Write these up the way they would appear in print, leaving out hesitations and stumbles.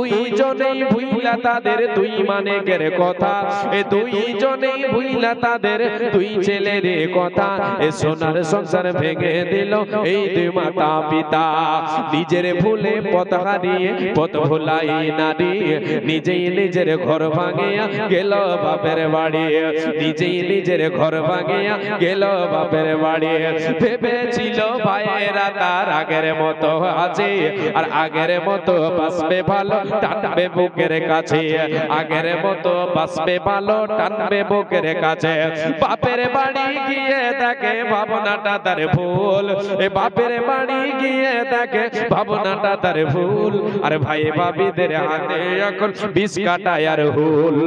দুইজনেই ভুইলা তাদের দুই মানেকের কথা, এ দুইজনেই ভুইলা তাদের দুই ছেলের কথা। এ সোনার সংসার ভেঙে দিল এই দুই মাতা পিতা। নিজের ভুলে পথ হারিয়ে পথ ভুলাই নারী, নিজেই নিজের ঘর ভাঙিয়া গেল বাপের বাড়ি, নিজেই নিজের ঘর ভাঙিয়া গেল বাপের বাড়ি। ভেবেছিল ভাইয়েরা তার আগের মতো আছে, আর আগের মতো বাঁচবে ভালো টানবে বুকের কাছে, আগের মতো বাঁচবে ভালো টানবে বুকের কাছে। বাপের বাড়ি গিয়ে দেখে ভাবনাটা তার ভুল, এ বাপের বাড়ি গিয়ে দেখে ভাবনাটা তার ভুল। আর ভাই ভাবিদের হাতে এখন বিষ কাটায় আর হুল।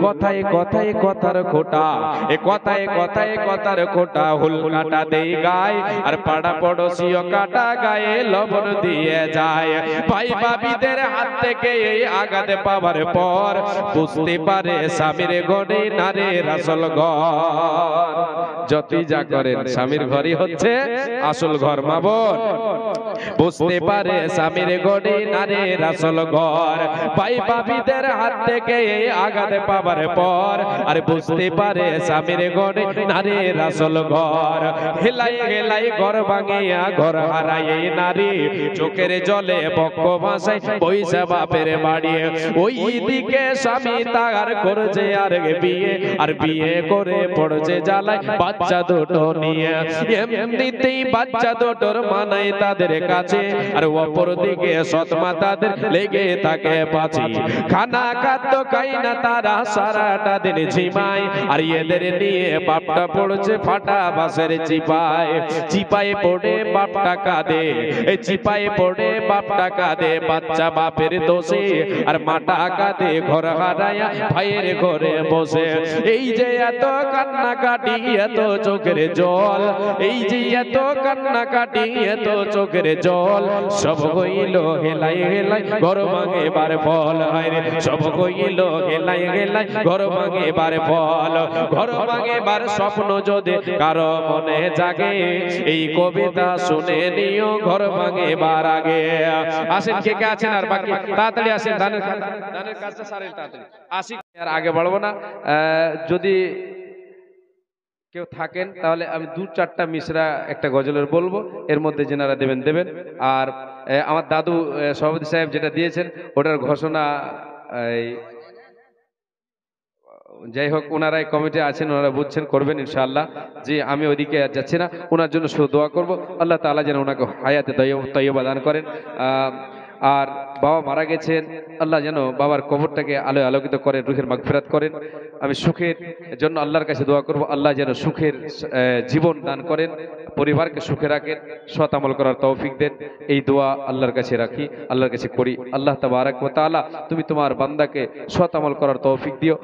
কথায় কথায় কথার খোটা, এ কথায় কথায় কথার খোটা। হুল কাটা দেই গায় আর পাড়া পড়োশিও কাটা গায়ে লবণ দিয়ে যায়। ভাই ভাবিদের হাত থেকে এই আঘাত পাওয়ার পর বুঝতে পারে স্বামীর ঘরে নারীর আসল ঘর। যতই যা করেন স্বামীর ঘরই হচ্ছে আসল ঘর। মা বোন বুঝতে পারে স্বামীর ঘরে নারীর আসল ঘর। ভাই ভাবিদের হাত থেকে এই আঘাত পাওয়ার পর আর বুঝতে পারে স্বামীর ঘরে নারীর আসল ঘর। হেলাই হেলাই ঘর ভাঙিয়া ঘর হারায় এই নারী, চোখের জলে বক্ষ ভাসায় পয়সা বাপের বাড়ি। ওই দিকে স্বামী তার করছে আর বিয়ে, আর বিয়ে করে পড়ছে জ্বালায় বাচ্চা দুটো নিয়ে। এমনিতেই বাচ্চা দুটোর মানায় তাদের কাছে, আর অপর দিকে সৎমা তাদের লেগে থাকে পাছি। খানা খাদ্য খাই না তারা সারাটা দিন ঝিমায়, আর এদের নিয়ে বাপটা পড়ছে ফাটা বাসের চিপায়। চিপায় পড়ে বাপটা কাঁদে, এই চিপায় পড়ে বাপটা কাঁদে বাচ্চা বাপের দোষে, আর মাটা কাঁদে ঘর হারায়া ভাইয়ের ঘরে বসে। এই যে এত কান্নাকাটি এত চোখের জল, এই যে এত কান্নাকাটি এত চোখের জল, সব হইল হেলাই হেলাই ঘর ভাঙে বার ফল। সব হইল হেলাই হেলাই ঘর ভাঙে বার ফল। ঘর ভাঙে বার স্বপ্ন যদি কারো মনে জাগে, এই কবিতা শুনে নিও ঘর ভাঙে বার আগে। আসেন কে কে আছেন আর বাকি তাড়াতাড়ি আসেন, ধানের কাজটা সারেন তাড়াতাড়ি। আসি আর আগে বাড়বো না। যদি কেউ থাকেন তাহলে আমি দু চারটা মিশরা একটা গজলের বলবো, এর মধ্যে যেনারা দেবেন দেবেন। আর আমার দাদু সভাপতি সাহেব যেটা দিয়েছেন ওটার ঘোষণা, যাই হোক ওনারাই কমিটি আছেন, ওনারা বুঝছেন, করবেন ইনশাআল্লাহ। যে আমি ওইদিকে যাচ্ছি না, ওনার জন্য শুধু দোয়া করব আল্লাহ তাআলা যেন ওনাকে হায়াতে তয়্যবা দান করেন। আর বাবা মারা গেছেন, আল্লাহ যেন বাবার কবরটাকে আলোয় আলোকিত করেন, রুহের মাগফিরাত করেন। আমি সুখের জন্য আল্লাহর কাছে দোয়া করব, আল্লাহ যেন সুখের জীবন দান করেন, পরিবারকে সুখে রাখেন, সৎ আমল করার তৌফিক দেন। এই দোয়া আল্লাহর কাছে রাখি, আল্লাহর কাছে করি। আল্লাহ তাবারাক ওয়া তাআলা তুমি তোমার বান্দাকে সৎ আমল করার তৌফিক দিও।